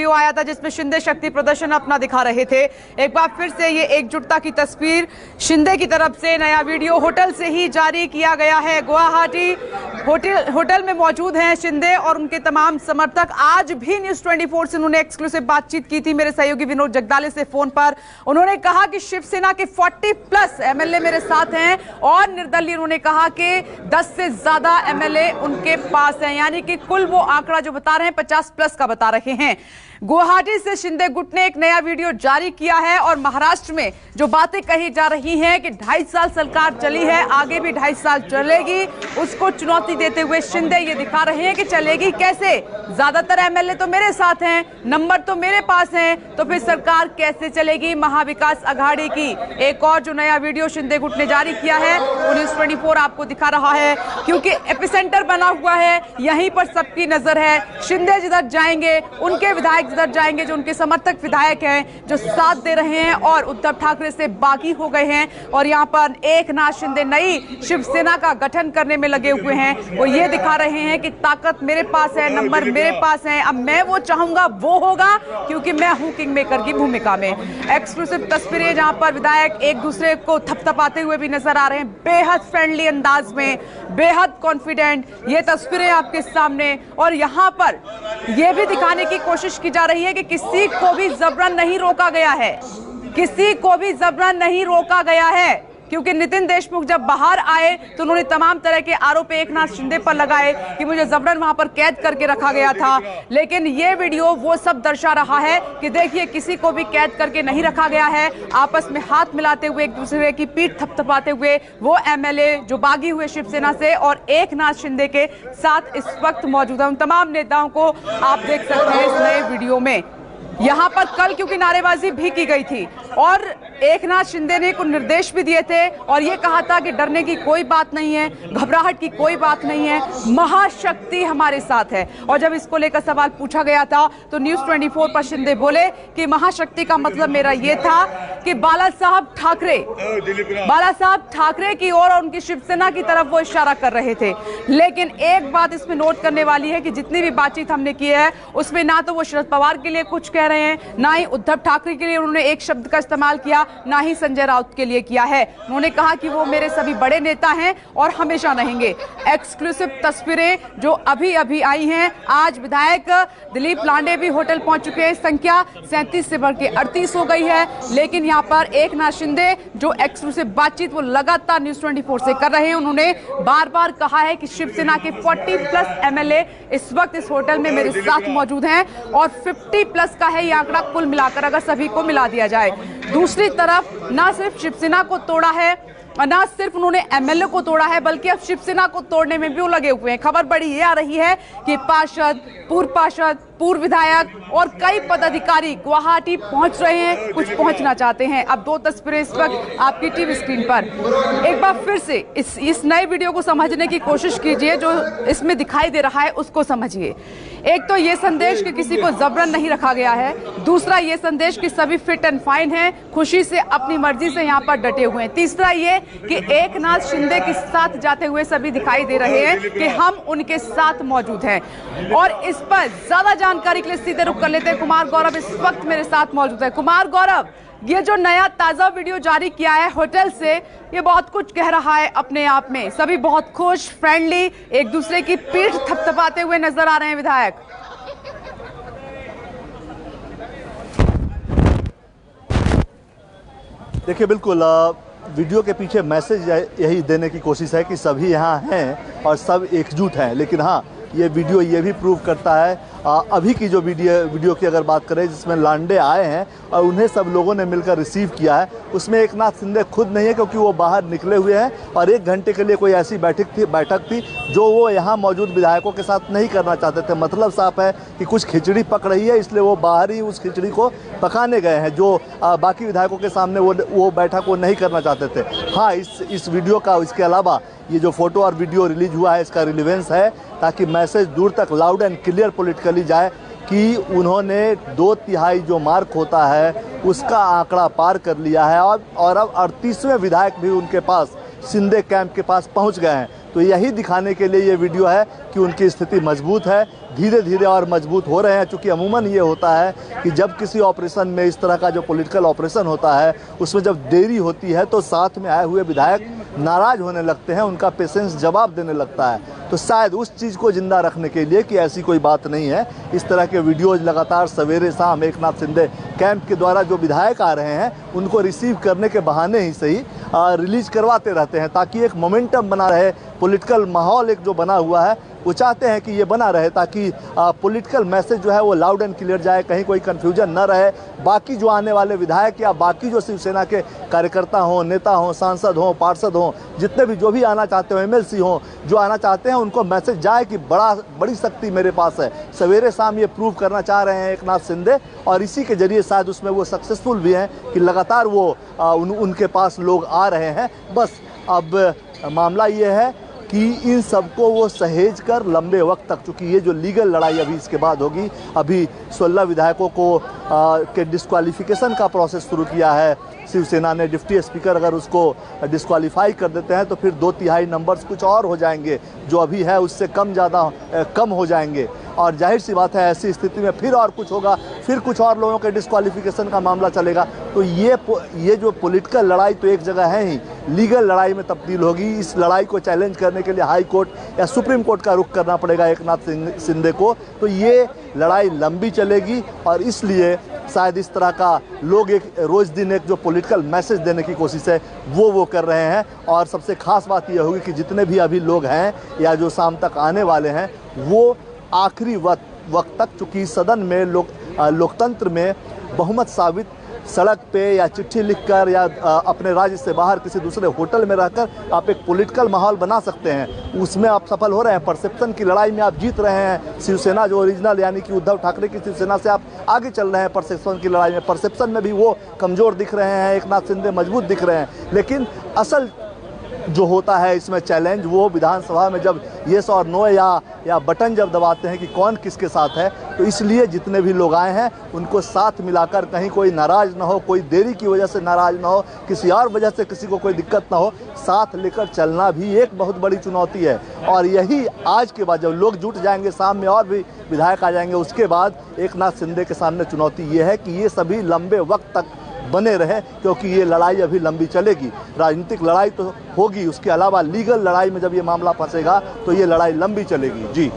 Video आया था जिसमें शिंदे शक्ति प्रदर्शन अपना दिखा रहे थे। एक बार फिर से ये एकजुटता की तस्वीर शिंदे की तरफ से नया वीडियो होटल से ही जारी किया गया है। गुवाहाटी होटल में मौजूद हैं शिंदे और उनके तमाम समर्थक। आज भी न्यूज़ 24 से उन्होंने एक्सक्लूसिव बातचीत की थी मेरे सहयोगी विनोद जगदाले से फोन पर। उन्होंने कहा कि शिवसेना के 40+ एमएलए मेरे साथ हैं और निर्दलीय उन्होंने कहा कि 10 से ज्यादा एमएलए उनके पास हैं, यानी कि कुल वो आंकड़ा जो बता रहे हैं 50+ का बता रहे हैं। गुवाहाटी से शिंदे गुट ने एक नया वीडियो जारी किया है और महाराष्ट्र में जो बातें कही जा रही हैं कि 2.5 साल सरकार चली है, आगे भी 2.5 साल चलेगी, उसको चुनौती देते हुए शिंदे ये दिखा रहे हैं कि चलेगी कैसे। ज्यादातर एमएलए तो मेरे साथ हैं, नंबर तो मेरे पास हैं, तो फिर सरकार कैसे चलेगी महाविकास अघाड़ी की। एक और जो नया वीडियो शिंदे गुट ने जारी किया है वो न्यूज़ 24 आपको दिखा रहा है, क्योंकि एपिसेंटर बना हुआ है, यहीं पर सबकी नजर है। शिंदे जिधर जाएंगे उनके विधायक जिधर जाएंगे, जो उनके समर्थक विधायक हैं जो साथ दे रहे हैं और उद्धव ठाकरे से बागी हो गए हैं और यहाँ पर एकनाथ शिंदे नई शिवसेना का गठन करने में लगे हुए हैं। वो ये दिखा रहे हैं कि ताकत मेरे पास है, नंबर मेरे पास है, अब मैं वो चाहूंगा वो होगा, क्योंकि मैं हूं किंग मेकर की भूमिका में। एक्सक्लूसिव तस्वीरें जहां पर विधायक एक दूसरे को थपथपाते हुए भी नजर आ रहे हैं, बेहद फ्रेंडली अंदाज में, बेहद कॉन्फिडेंट ये तस्वीरें आपके सामने। और यहाँ पर यह भी दिखाने की कोशिश की जा रही है कि किसी को भी जबरन नहीं रोका गया है, किसी को भी जबरन नहीं रोका गया है, क्योंकि नितिन देशमुख जब बाहर आए तो उन्होंने तमाम तरह के आरोप एकनाथ शिंदे पर लगाए कि मुझे जबरन वहां पर कैद करके रखा गया था। लेकिन ये वीडियो वो सब दर्शा रहा है कि देखिए किसी को भी कैद करके नहीं रखा गया है। आपस में हाथ मिलाते हुए एक दूसरे की पीठ थपथपाते हुए वो एमएलए जो बागी हुए शिवसेना से और एकनाथ शिंदे के साथ इस वक्त मौजूद है। उन तमाम नेताओं को आप देख सकते हैं इस नए वीडियो में। यहाँ पर कल क्योंकि नारेबाजी भी की गई थी और एकनाथ शिंदे ने कुछ निर्देश भी दिए थे और ये कहा था कि डरने की कोई बात नहीं है, घबराहट की कोई बात नहीं है, महाशक्ति हमारे साथ है। और जब इसको लेकर सवाल पूछा गया था तो न्यूज़ 24 पर शिंदे बोले कि महाशक्ति का मतलब मेरा ये था कि बाला साहब ठाकरे की ओर और उनकी शिवसेना की तरफ वो इशारा कर रहे थे। लेकिन एक बात इसमें नोट करने वाली है कि जितनी भी बातचीत हमने की है उसमें ना तो वो शरद पवार के लिए कुछ कह रहे हैं, ना ही उद्धव ठाकरे के लिए उन्होंने एक शब्द का इस्तेमाल किया, ना ही संजय राउत के लिए किया है। उन्होंने कहा कि वो मेरे सभी बड़े नेता हैं और हमेशा रहेंगे। एक्सक्लूसिव तस्वीरें जो अभी अभी आई हैं, आज विधायक दिलीप लांडे भी होटल पहुंच चुके हैं। संख्या 37 से बढ़ के 38 हो गई है। लेकिन यहाँ पर एकनाथ शिंदे जो एक्सक्लूसिव बातचीत वो लगातार न्यूज़ 24 से कर रहे हैं, उन्होंने बार बार कहा है कि शिवसेना के 40+ एमएलए इस वक्त इस होटल में मेरे साथ मौजूद हैं और 50+ का है ये आंकड़ा कुल मिलाकर अगर सभी को मिला दिया जाए। दूसरी तरफ ना सिर्फ शिवसेना को तोड़ा है और ना सिर्फ उन्होंने एमएलए को तोड़ा है, बल्कि अब शिवसेना को तोड़ने में भी वो लगे हुए हैं। खबर बड़ी ये आ रही है कि पार्षद, पूर्व विधायक और कई पदाधिकारी गुवाहाटी पहुंच रहे हैं, कुछ पहुंचना चाहते हैं। अब 2 तस्वीरें इस वक्त आपकी टीवी स्क्रीन पर। एक बार फिर से इस नए वीडियो को समझने की कोशिश कीजिए, जो इसमें दिखाई दे रहा है उसको समझिए। एक तो ये संदेश कि किसी को जबरन नहीं रखा गया है, दूसरा ये संदेश कि सभी फिट एंड फाइन हैं, खुशी से अपनी मर्जी से यहाँ पर डटे हुए हैं, तीसरा ये कि एकनाथ शिंदे के साथ जाते हुए सभी दिखाई दे रहे हैं कि हम उनके साथ मौजूद हैं। और इस पर ज्यादा जानकारी के लिए सीधे रुक कर लेते हैं। कुमार गौरव इस वक्त मेरे साथ मौजूद है। कुमार गौरव, ये जो नया ताजा वीडियो जारी किया है होटल से, ये बहुत कुछ कह रहा है अपने आप में। सभी बहुत खुश, फ्रेंडली, एक दूसरे की पीठ थपथपाते हुए नजर आ रहे हैं विधायक। देखिए, बिल्कुल वीडियो के पीछे मैसेज यही देने की कोशिश है कि सभी यहाँ हैं और सब एकजुट हैं। लेकिन हाँ, ये वीडियो ये भी प्रूव करता है अभी की जो वीडियो की अगर बात करें जिसमें लांडे आए हैं और उन्हें सब लोगों ने मिलकर रिसीव किया है, उसमें एकनाथ शिंदे खुद नहीं है क्योंकि वो बाहर निकले हुए हैं और 1 घंटे के लिए कोई ऐसी बैठक थी जो वो यहाँ मौजूद विधायकों के साथ नहीं करना चाहते थे। मतलब साफ है कि कुछ खिचड़ी पक रही है, इसलिए वो बाहर ही उस खिचड़ी को पकाने गए हैं, जो बाकी विधायकों के सामने वो बैठक वो नहीं करना चाहते थे। हाँ, इस वीडियो का इसके अलावा ये जो फोटो और वीडियो रिलीज हुआ है इसका रिलेवेंस है ताकि मैसेज दूर तक लाउड एंड क्लियर पॉलिटिकली जाए कि उन्होंने 2/3 जो मार्क होता है उसका आंकड़ा पार कर लिया है और अब 38वें विधायक भी उनके पास शिंदे कैंप के पास पहुंच गए हैं। तो यही दिखाने के लिए ये वीडियो है कि उनकी स्थिति मजबूत है, धीरे धीरे और मजबूत हो रहे हैं। चूँकि अमूमन ये होता है कि जब किसी ऑपरेशन में, इस तरह का जो पॉलिटिकल ऑपरेशन होता है, उसमें जब देरी होती है तो साथ में आए हुए विधायक नाराज होने लगते हैं, उनका पेशेंस जवाब देने लगता है। तो शायद उस चीज़ को जिंदा रखने के लिए कि ऐसी कोई बात नहीं है, इस तरह के वीडियोज़ लगातार सवेरे शाम एकनाथ शिंदे कैंप के द्वारा जो विधायक आ रहे हैं उनको रिसीव करने के बहाने ही सही रिलीज करवाते रहते हैं, ताकि एक मोमेंटम बना रहे। पॉलिटिकल माहौल एक जो बना हुआ है वो चाहते हैं कि ये बना रहे, ताकि पॉलिटिकल मैसेज जो है वो लाउड एंड क्लियर जाए, कहीं कोई कन्फ्यूजन न रहे। बाकी जो आने वाले विधायक या बाकी जो शिवसेना के कार्यकर्ता हों, नेता हों, सांसद हों, पार्षद हों, जितने भी जो भी आना चाहते हो, एमएलसी हों, जो आना चाहते हैं, उनको मैसेज जाए कि बड़ी शक्ति मेरे पास है। सवेरे शाम ये प्रूव करना चाह रहे हैं एकनाथ शिंदे, और इसी के जरिए शायद उसमें वो सक्सेसफुल भी हैं कि लगातार वो उनके पास लोग आ रहे हैं। बस अब मामला ये है कि इन सबको वो सहेज कर लंबे वक्त तक, चूँकि ये जो लीगल लड़ाई अभी इसके बाद होगी, अभी 16 विधायकों को के डिस्क्वालिफिकेशन का प्रोसेस शुरू किया है शिवसेना ने। डिप्टी स्पीकर अगर उसको डिस्क्वालीफाई कर देते हैं तो फिर 2/3 नंबर्स कुछ और हो जाएंगे, जो अभी है उससे कम हो जाएंगे। और जाहिर सी बात है ऐसी स्थिति में फिर और कुछ होगा, फिर कुछ और लोगों के डिस्क्वालिफिकेशन का मामला चलेगा। तो ये जो पॉलिटिकल लड़ाई तो एक जगह है ही, लीगल लड़ाई में तब्दील होगी। इस लड़ाई को चैलेंज करने के लिए हाई कोर्ट या सुप्रीम कोर्ट का रुख करना पड़ेगा एकनाथ शिंदे को। तो ये लड़ाई लंबी चलेगी, और इसलिए शायद इस तरह का लोग एक रोज़ दिन एक जो पॉलिटिकल मैसेज देने की कोशिश है वो कर रहे हैं। और सबसे खास बात यह होगी कि जितने भी अभी लोग हैं या जो शाम तक आने वाले हैं, वो आखिरी वक्त तक, चूँकि सदन में लोकतंत्र में बहुमत साबित सड़क पे या चिट्ठी लिखकर या अपने राज्य से बाहर किसी दूसरे होटल में रहकर आप एक पॉलिटिकल माहौल बना सकते हैं। उसमें आप सफल हो रहे हैं, परसेप्शन की लड़ाई में आप जीत रहे हैं। शिवसेना जो ओरिजिनल यानी कि उद्धव ठाकरे की शिवसेना से आप आगे चल रहे हैं परसेप्शन की लड़ाई में। परसेप्शन में भी वो कमज़ोर दिख रहे हैं, एकनाथ शिंदे मजबूत दिख रहे हैं। लेकिन असल जो होता है इसमें चैलेंज, वो विधानसभा में जब येस और नो या बटन जब दबाते हैं कि कौन किसके साथ है। तो इसलिए जितने भी लोग आए हैं उनको साथ मिलाकर, कहीं कोई नाराज़ ना हो, कोई देरी की वजह से नाराज़ ना हो, किसी और वजह से किसी को कोई दिक्कत ना हो, साथ लेकर चलना भी एक बहुत बड़ी चुनौती है। और यही आज के बाद जब लोग जुट जाएंगे, शाम में और भी विधायक आ जाएंगे, उसके बाद एकनाथ शिंदे के सामने चुनौती ये है कि ये सभी लंबे वक्त तक बने रहे, क्योंकि ये लड़ाई अभी लंबी चलेगी। राजनीतिक लड़ाई तो होगी, उसके अलावा लीगल लड़ाई में जब ये मामला फंसेगा तो ये लड़ाई लंबी चलेगी। जी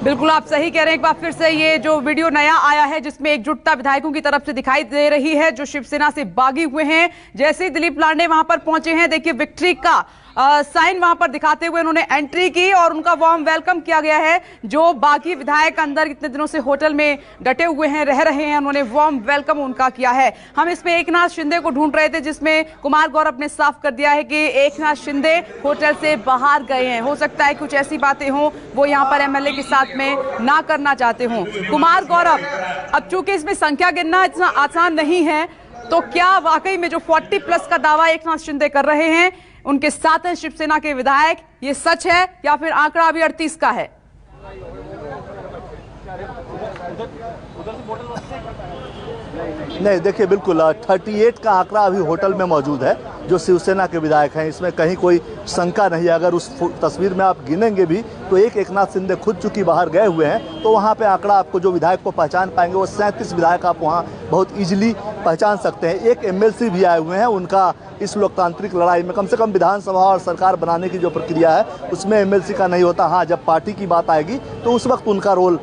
बिल्कुल, आप सही कह रहे हैं। एक बार फिर से ये जो वीडियो नया आया है जिसमें एकजुटता विधायकों की तरफ से दिखाई दे रही है जो शिवसेना से बागी हुए हैं। जैसे ही दिलीप लांडे वहां पर पहुंचे हैं, देखिए विक्ट्री का साइन वहां पर दिखाते हुए उन्होंने एंट्री की और उनका वार्म वेलकम किया गया है। जो बाकी विधायक अंदर इतने दिनों से होटल में डटे हुए हैं, रह रहे हैं, उन्होंने वार्म वेलकम उनका किया है। हम इसमें एकनाथ शिंदे को ढूंढ रहे थे, जिसमें कुमार गौरव ने साफ कर दिया है कि एकनाथ शिंदे होटल से बाहर गए हैं। हो सकता है कुछ ऐसी बातें हों वो यहाँ पर एमएलए के साथ में ना करना चाहते हों। कुमार गौरव, अब चूंकि इसमें संख्या गिनना इतना आसान नहीं है, तो क्या वाकई में जो 40+ का दावा एकनाथ शिंदे कर रहे हैं, उनके साथ हैं शिवसेना के विधायक, ये सच है या फिर आंकड़ा अभी 38 का है? नहीं, देखिए बिल्कुल 38 का आंकड़ा अभी होटल में मौजूद है जो शिवसेना के विधायक हैं, इसमें कहीं कोई शंका नहीं है। अगर उस तस्वीर में आप गिनेंगे भी तो एक एकनाथ शिंदे खुद चूंकि बाहर गए हुए हैं, तो वहाँ पे आंकड़ा आपको जो विधायक को पहचान पाएंगे वो 37 विधायक आप वहाँ बहुत ईजिली पहचान सकते हैं। एक एमएलसी भी आए हुए हैं, उनका इस लोकतांत्रिक लड़ाई में कम से कम विधानसभा और सरकार बनाने की जो प्रक्रिया है उसमें एमएलसी का नहीं होता। हाँ, जब पार्टी की बात आएगी तो उस वक्त उनका रोल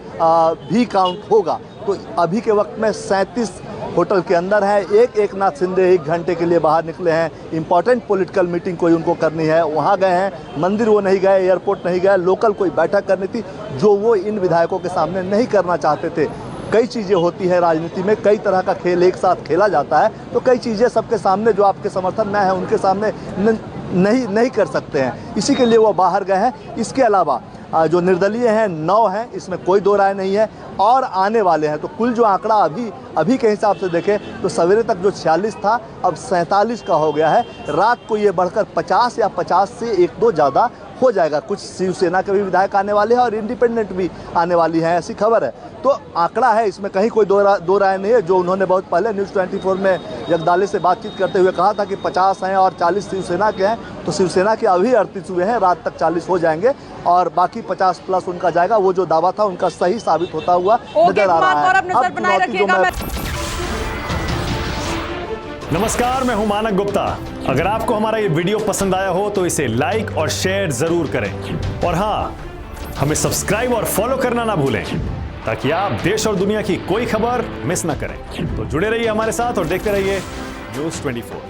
भी काउंट होगा। तो अभी के वक्त में 37 होटल के अंदर है। एकनाथ शिंदे 1 घंटे के लिए बाहर निकले हैं, इंपॉर्टेंट पॉलिटिकल मीटिंग कोई उनको करनी है, वहाँ गए हैं। मंदिर वो नहीं गए, एयरपोर्ट नहीं गए, लोकल कोई बैठक करनी थी जो वो इन विधायकों के सामने नहीं करना चाहते थे। कई चीज़ें होती है राजनीति में, कई तरह का खेल एक साथ खेला जाता है, तो कई चीज़ें सबके सामने जो आपके समर्थन में है उनके सामने नहीं कर सकते हैं, इसी के लिए वो बाहर गए हैं। इसके अलावा जो निर्दलीय हैं 9 हैं, इसमें कोई दो राय नहीं है, और आने वाले हैं। तो कुल जो आंकड़ा अभी के हिसाब से देखें तो सवेरे तक जो 46 था अब 47 का हो गया है। रात को ये बढ़कर 50 या 50 से 1-2 ज़्यादा हो जाएगा। कुछ शिवसेना के भी विधायक आने वाले हैं और इंडिपेंडेंट भी आने वाली हैं, ऐसी खबर है। तो आंकड़ा है, इसमें कहीं कोई दो राय नहीं है। जो उन्होंने बहुत पहले न्यूज़ 24 में जगदाले से बातचीत करते हुए कहा था कि 50 हैं और 40 शिवसेना के हैं, तो शिवसेना के अभी 38 हुए हैं, रात तक 40 हो जाएंगे और बाकी 50 प्लस उनका जाएगा। वो जो दावा था उनका सही साबित होता हुआ नजर आ रहा है। नजर बनाए रखिएगा। नमस्कार, मैं हूं मानक गुप्ता। अगर आपको हमारा ये वीडियो पसंद आया हो तो इसे लाइक और शेयर जरूर करें और हाँ, हमें सब्सक्राइब और फॉलो करना ना भूलें ताकि आप देश और दुनिया की कोई खबर मिस ना करें। तो जुड़े रहिए हमारे साथ और देखते रहिए न्यूज़ 24।